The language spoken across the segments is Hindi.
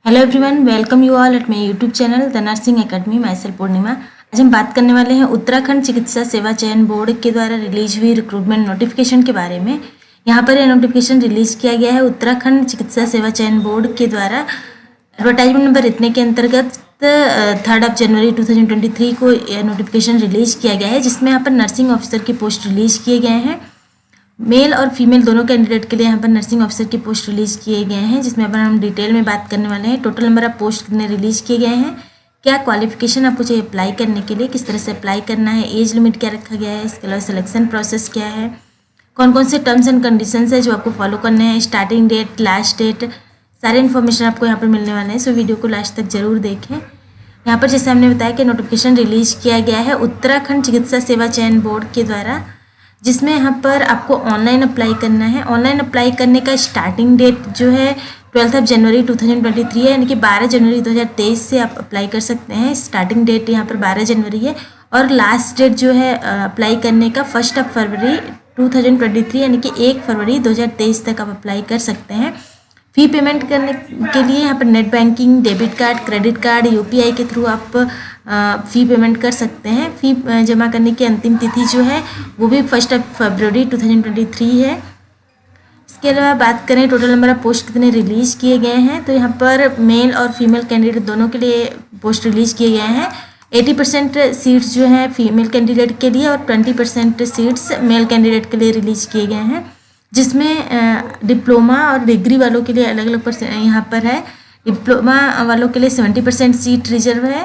Hello everyone, welcome you all at my YouTube channel the nursing academy. Myself Purnima. आज हम बात करने वाले हैं उत्तराखंड चिकित्सा सेवा चयन बोर्ड के द्वारा रिलीज हुई रिक्रूटमेंट नोटिफिकेशन के बारे में। यहाँ पर यह नोटिफिकेशन रिलीज किया गया है उत्तराखंड चिकित्सा सेवा चयन बोर्ड के द्वारा। एडवर्टाइजमेंट नंबर इतने के अंतर्गत 3 जनवरी 2023 को यह नोटिफिकेशन रिलीज किया गया है, जिसमें यहाँ पर नर्सिंग ऑफिसर की पोस्ट रिलीज किए गए हैं। मेल और फीमेल दोनों कैंडिडेट के लिए यहाँ पर नर्सिंग ऑफिसर की पोस्ट रिलीज किए गए हैं, जिसमें अपन हम डिटेल में बात करने वाले हैं। टोटल नंबर ऑफ पोस्ट कितने रिलीज किए गए हैं, क्या क्वालिफिकेशन आपको चाहिए अप्लाई करने के लिए, किस तरह से अप्लाई करना है, एज लिमिट क्या रखा गया है, इसके अलावा सिलेक्शन प्रोसेस क्या है, कौन कौन से टर्म्स एंड कंडीशंस है जो आपको फॉलो करने हैं, स्टार्टिंग डेट, लास्ट डेट, सारे इन्फॉर्मेशन आपको यहाँ पर मिलने वाले हैं। सो वीडियो को लास्ट तक जरूर देखें। यहाँ पर जैसे हमने बताया कि नोटिफिकेशन रिलीज किया गया है उत्तराखंड चिकित्सा सेवा चयन बोर्ड के द्वारा, जिसमें यहाँ पर आपको ऑनलाइन अप्लाई करना है। ऑनलाइन अप्लाई करने का स्टार्टिंग डेट जो है 12 जनवरी 2023 है, यानी कि 12 जनवरी 2023 से आप अप्लाई कर सकते हैं। स्टार्टिंग डेट यहाँ पर 12 जनवरी है और लास्ट डेट जो है अप्लाई करने का 1 फरवरी 2023, यानी कि 1 फरवरी 2023 तक आप अप्लाई कर सकते हैं। फ़ी पेमेंट करने के लिए यहाँ पर net banking, debit card, credit card, UPI के थ्रू आप फ़ी पेमेंट कर सकते हैं। फ़ी जमा करने की अंतिम तिथि जो है वो भी 1 फरवरी 2023 है। इसके अलावा बात करें टोटल नंबर ऑफ पोस्ट कितने रिलीज़ किए गए हैं, तो यहाँ पर मेल और फीमेल कैंडिडेट दोनों के लिए पोस्ट रिलीज़ किए गए हैं। 80% सीट्स जो हैं फीमेल कैंडिडेट के लिए और 20% सीट्स मेल कैंडिडेट के लिए रिलीज़ किए गए हैं, जिसमें डिप्लोमा और डिग्री वालों के लिए अलग अलग यहाँ पर है। डिप्लोमा वालों के लिए 70% सीट रिजर्व है,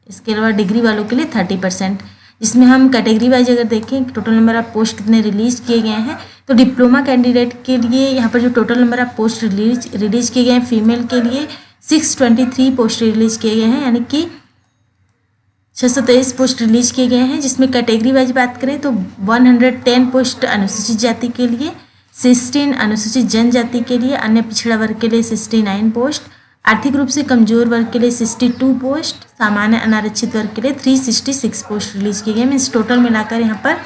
इसके अलावा डिग्री वालों के लिए 30%। जिसमें हम कैटेगरी वाइज अगर देखें टोटल नंबर ऑफ पोस्ट कितने रिलीज़ किए गए हैं, तो डिप्लोमा कैंडिडेट के लिए यहाँ पर जो total number of post release किए गए हैं फीमेल के लिए 623 पोस्ट रिलीज़ किए गए हैं, यानी कि 623 पोस्ट रिलीज़ किए गए हैं। जिसमें कैटेगरी वाइज बात करें तो 110 पोस्ट अनुसूचित जाति के लिए, 16 अनुसूचित जनजाति के लिए, अन्य पिछड़ा वर्ग के लिए 69 पोस्ट, आर्थिक रूप से कमजोर वर्ग के लिए 62 पोस्ट, सामान्य अनारक्षित वर्ग के लिए 366 पोस्ट रिलीज किए गए। मीन्स टोटल मिलाकर यहाँ पर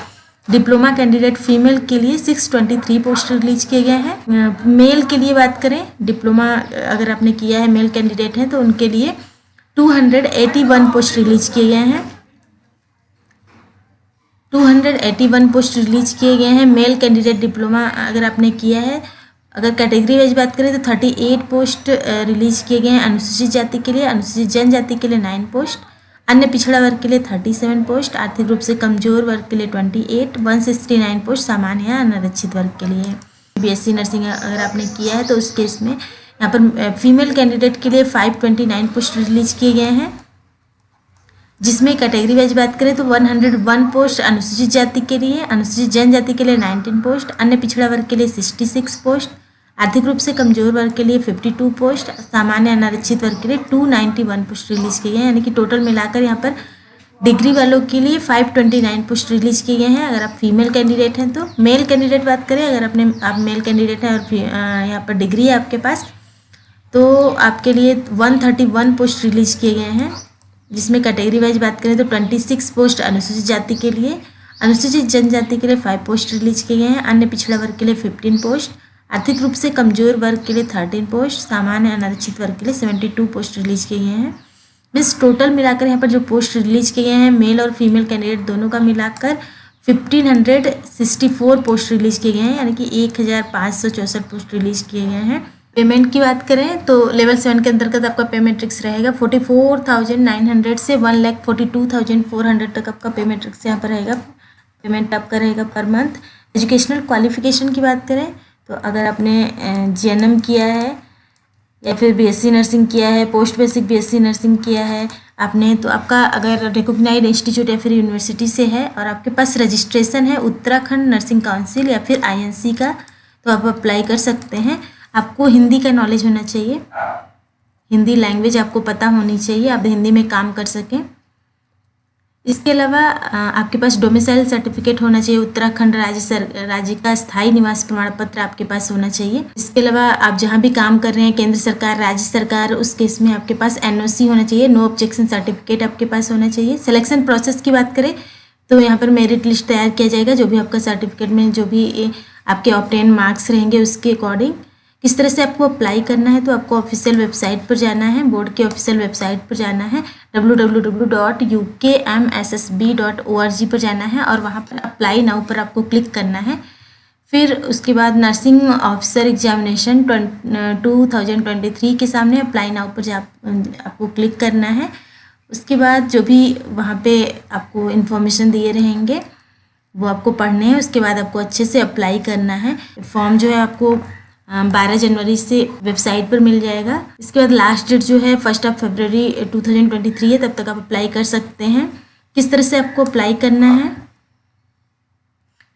डिप्लोमा कैंडिडेट फीमेल के लिए 623 पोस्ट रिलीज किए गए हैं। मेल के लिए बात करें, डिप्लोमा अगर आपने किया है, मेल कैंडिडेट हैं, तो उनके लिए 281 पोस्ट रिलीज किए गए हैं। 281 पोस्ट रिलीज किए गए हैं मेल कैंडिडेट डिप्लोमा अगर आपने किया है। अगर कैटेगरी वाइज बात करें तो 38 पोस्ट रिलीज किए गए हैं अनुसूचित जाति के लिए, अनुसूचित जनजाति के लिए 9 पोस्ट, अन्य पिछड़ा वर्ग के लिए 37 पोस्ट, आर्थिक रूप से कमजोर वर्ग के लिए 28, 169 पोस्ट सामान्य या अनारक्षित वर्ग के लिए। बीएससी नर्सिंग अगर आपने किया है तो उस केस में यहाँ पर फीमेल कैंडिडेट के लिए 529 पोस्ट रिलीज किए गए हैं। जिसमें कैटेगरी वाइज बात करें तो 101 पोस्ट अनुसूचित जाति के लिए, अनुसूचित जनजाति के लिए 19 पोस्ट, अन्य पिछड़ा वर्ग के लिए 66 पोस्ट, आर्थिक रूप से कमजोर वर्ग के लिए 52 पोस्ट, सामान्य अनारक्षित वर्ग के लिए 291 पोस्ट रिलीज किए गए हैं। यानी कि टोटल मिलाकर यहाँ पर डिग्री वालों के लिए 529 पोस्ट रिलीज किए गए हैं अगर आप फीमेल कैंडिडेट हैं तो। मेल कैंडिडेट बात करें, अगर आप मेल कैंडिडेट हैं और यहाँ पर डिग्री है आपके पास, तो आपके लिए 131 पोस्ट रिलीज किए गए हैं। जिसमें कैटेगरी वाइज बात करें तो 26 पोस्ट अनुसूचित जाति के लिए, अनुसूचित जनजाति के लिए 5 पोस्ट रिलीज किए गए हैं, अन्य पिछड़ा वर्ग के लिए 15 पोस्ट, आर्थिक रूप से कमजोर वर्ग के लिए 13 पोस्ट, सामान्य अनारक्षित वर्ग के लिए 72 पोस्ट रिलीज किए गए हैं। मीन्स टोटल मिलाकर यहाँ पर जो पोस्ट रिलीज किए गए हैं मेल और फीमेल कैंडिडेट दोनों का मिलाकर 1564 पोस्ट रिलीज किए गए हैं, यानी कि 1564 पोस्ट रिलीज किए गए हैं। पेमेंट की बात करें तो लेवल 7 के अंतर्गत आपका पेमेंट ट्रिक्स रहेगा 44,900 से 1,42,400 तक आपका पेमेंट ट्रिक्स यहाँ पर रहेगा। पेमेंट आपका रहेगा पर मंथ। एजुकेशनल क्वालिफिकेशन की बात करें तो अगर आपने जीएनएम किया है या फिर बीएससी नर्सिंग किया है, पोस्ट बेसिक बीएससी नर्सिंग किया है आपने, तो आपका अगर रिकॉग्नाइज्ड इंस्टीट्यूट या फिर यूनिवर्सिटी से है और आपके पास रजिस्ट्रेशन है उत्तराखंड नर्सिंग काउंसिल या फिर आईएनसी का, तो आप अप्लाई कर सकते हैं। आपको हिंदी का नॉलेज होना चाहिए, हिंदी लैंग्वेज आपको पता होनी चाहिए, आप हिंदी में काम कर सकें। इसके अलावा आपके पास डोमिसाइल सर्टिफिकेट होना चाहिए, उत्तराखंड राज्य का स्थायी निवास प्रमाण पत्र आपके पास होना चाहिए। इसके अलावा आप जहां भी काम कर रहे हैं, केंद्र सरकार, राज्य सरकार, उस केस में आपके पास एनओसी होना चाहिए, नो ऑब्जेक्शन सर्टिफिकेट आपके पास होना चाहिए। सिलेक्शन प्रोसेस की बात करें तो यहाँ पर मेरिट लिस्ट तैयार किया जाएगा, जो भी आपका सर्टिफिकेट में जो भी आपके ऑब्टेन मार्क्स रहेंगे उसके अकॉर्डिंग। किस तरह से आपको अप्लाई करना है, तो आपको ऑफिशियल वेबसाइट पर जाना है, बोर्ड की ऑफिशियल वेबसाइट पर जाना है, www.ukmssb.org पर जाना है और वहाँ पर अप्लाई नाउ पर आपको क्लिक करना है। फिर उसके बाद नर्सिंग ऑफिसर एग्जामिनेशन 2023 के सामने अप्लाई नाउ पर आपको क्लिक करना है। उसके बाद जो भी वहाँ पे आपको इन्फॉर्मेशन दिए रहेंगे वो आपको पढ़ने हैं। उसके बाद आपको अच्छे से अप्लाई करना है। फॉर्म जो है आपको 12 जनवरी से वेबसाइट पर मिल जाएगा। इसके बाद लास्ट डेट जो है 1 फरवरी 2023 है, तब तक आप अप्लाई कर सकते हैं। किस तरह से आपको अप्लाई करना है,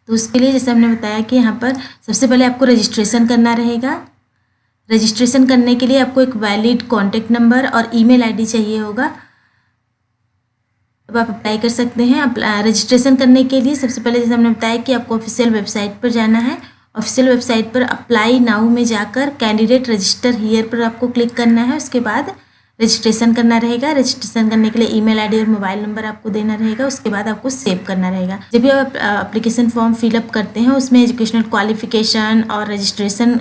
तो उसके लिए जैसे हमने बताया कि यहाँ पर सबसे पहले आपको रजिस्ट्रेशन करना रहेगा। रजिस्ट्रेशन करने के लिए आपको एक वैलिड कॉन्टैक्ट नंबर और ईमेल आईडी चाहिए होगा, अब आप अप्लाई कर सकते हैं। रजिस्ट्रेशन करने के लिए सबसे पहले जैसे हमने बताया कि आपको ऑफिशियल वेबसाइट पर जाना है। ऑफिशियल वेबसाइट पर अप्लाई नाउ में जाकर कैंडिडेट रजिस्टर हियर पर आपको क्लिक करना है। उसके बाद रजिस्ट्रेशन करना रहेगा। रजिस्ट्रेशन करने के लिए ईमेल आईडी और मोबाइल नंबर आपको देना रहेगा। उसके बाद आपको सेव करना रहेगा। जब भी आप एप्लीकेशन फॉर्म फिलअप करते हैं उसमें एजुकेशनल क्वालिफिकेशन और रजिस्ट्रेशन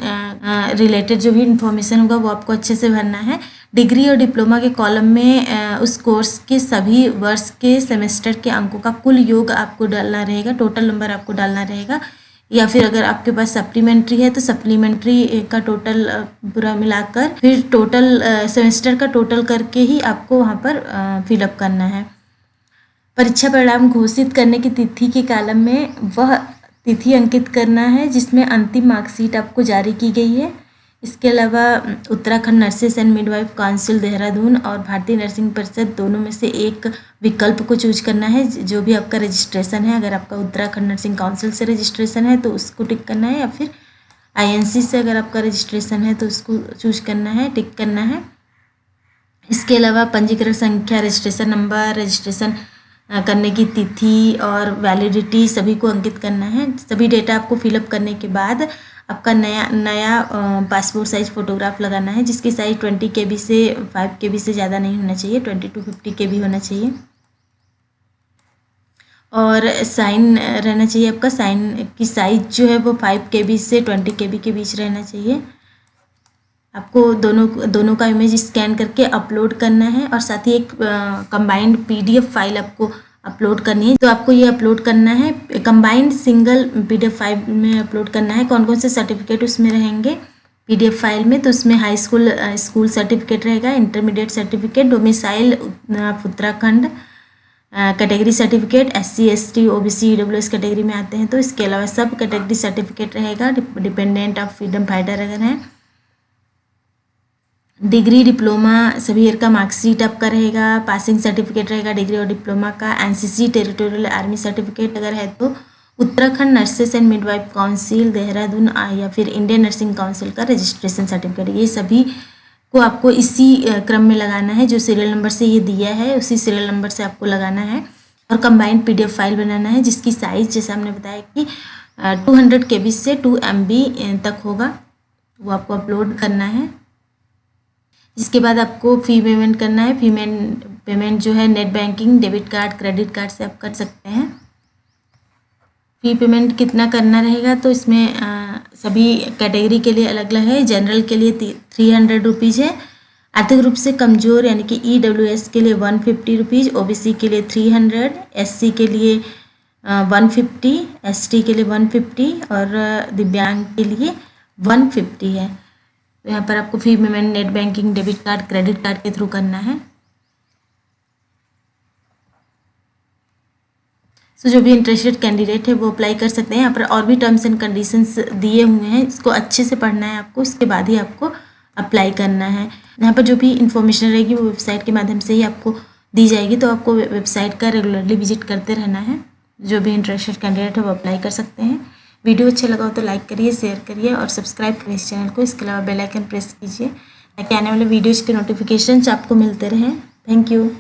रिलेटेड जो भी इंफॉर्मेशन होगा वो आपको अच्छे से भरना है। डिग्री और डिप्लोमा के कॉलम में उस कोर्स के सभी वर्ष के सेमेस्टर के अंकों का कुल योग आपको डालना रहेगा, टोटल नंबर आपको डालना रहेगा। या फिर अगर आपके पास सप्लीमेंट्री है तो सप्लीमेंट्री का टोटल पूरा मिलाकर फिर टोटल सेमेस्टर का टोटल करके ही आपको वहाँ पर फिलअप करना है। परीक्षा परिणाम घोषित करने की तिथि के कॉलम में वह तिथि अंकित करना है जिसमें अंतिम मार्कशीट आपको जारी की गई है। इसके अलावा Uttarakhand nurses and midwife council Dehradun और भारतीय नर्सिंग परिषद दोनों में से एक विकल्प को चूज करना है। जो भी आपका रजिस्ट्रेशन है, अगर आपका उत्तराखंड नर्सिंग काउंसिल से रजिस्ट्रेशन है तो उसको टिक करना है, या फिर INC से अगर आपका रजिस्ट्रेशन है तो उसको चूज करना है, टिक करना है। इसके अलावा पंजीकरण संख्या, रजिस्ट्रेशन नंबर, रजिस्ट्रेशन करने की तिथि और वैलिडिटी सभी को अंकित करना है। सभी डेटा आपको फिलअप करने के बाद आपका नया पासपोर्ट साइज फ़ोटोग्राफ लगाना है, जिसकी साइज 20 KB से 5 KB से ज़्यादा नहीं होना चाहिए, 20 to 50 KB होना चाहिए। और साइन रहना चाहिए, आपका साइन की साइज जो है वो 5 KB से 20 KB के बीच रहना चाहिए। आपको दोनों का इमेज स्कैन करके अपलोड करना है और साथ ही एक कंबाइंड PDF फाइल आपको अपलोड करनी है। तो आपको ये अपलोड करना है, कंबाइंड सिंगल PDF फाइल में अपलोड करना है। कौन कौन से सर्टिफिकेट उसमें रहेंगे PDF फाइल में, तो उसमें हाई स्कूल सर्टिफिकेट रहेगा, intermediate certificate, domicile Uttarakhand, category certificate SC ST OBC EWS category में आते हैं तो इसके अलावा सब कैटेगरी सर्टिफिकेट रहेगा। डिपेंडेंट ऑफ फ्रीडम फाइटर अगर हैं, डिग्री डिप्लोमा सभी ईयर का मार्कशीट आपका रहेगा, पासिंग सर्टिफिकेट रहेगा डिग्री और डिप्लोमा का, NCC टेरिटोरियल आर्मी सर्टिफिकेट अगर है तो Uttarakhand nurses and midwife council Dehradun या फिर इंडियन नर्सिंग काउंसिल का रजिस्ट्रेशन सर्टिफिकेट, ये सभी को आपको इसी क्रम में लगाना है। जो सीरियल नंबर से ये दिया है उसी सीरियल नंबर से आपको लगाना है और कंबाइंड PDF फाइल बनाना है जिसकी साइज़ जैसे हमने बताया कि 200 KB से 2 MB तक होगा, वो आपको अपलोड करना है। इसके बाद आपको फ़ी पेमेंट करना है। फ़ी पेमेंट जो है net banking, debit card, credit card से आप कर सकते हैं। फ़ी पेमेंट कितना करना रहेगा, तो इसमें सभी कैटेगरी के लिए अलग अलग है। जनरल के लिए 300 रुपीज़ है, आर्थिक रूप से कमज़ोर यानी कि EWS के लिए 150 रुपीज़, OBC के लिए 300, SC के लिए 150, ST के लिए 150 और दिव्यांग के लिए 150 है। तो यहाँ पर आपको फ़ी payment net banking, debit card, credit card के थ्रू करना है। सो जो भी इंटरेस्टेड कैंडिडेट है वो अप्लाई कर सकते हैं। यहाँ पर और भी टर्म्स एंड कंडीशंस दिए हुए हैं, इसको अच्छे से पढ़ना है आपको, उसके बाद ही आपको अप्लाई करना है। यहाँ पर जो भी इन्फॉर्मेशन रहेगी वो वेबसाइट के माध्यम से ही आपको दी जाएगी, तो आपको वेबसाइट का रेगुलरली विजिट करते रहना है। जो भी इंटरेस्टेड कैंडिडेट है वो अप्लाई कर सकते हैं। वीडियो अच्छा लगा हो तो लाइक करिए, शेयर करिए और सब्सक्राइब करिए इस चैनल को। इसके अलावा बेल आइकन प्रेस कीजिए ताकि आने वाले वीडियोज़ के नोटिफिकेशंस आपको मिलते रहें। Thank you.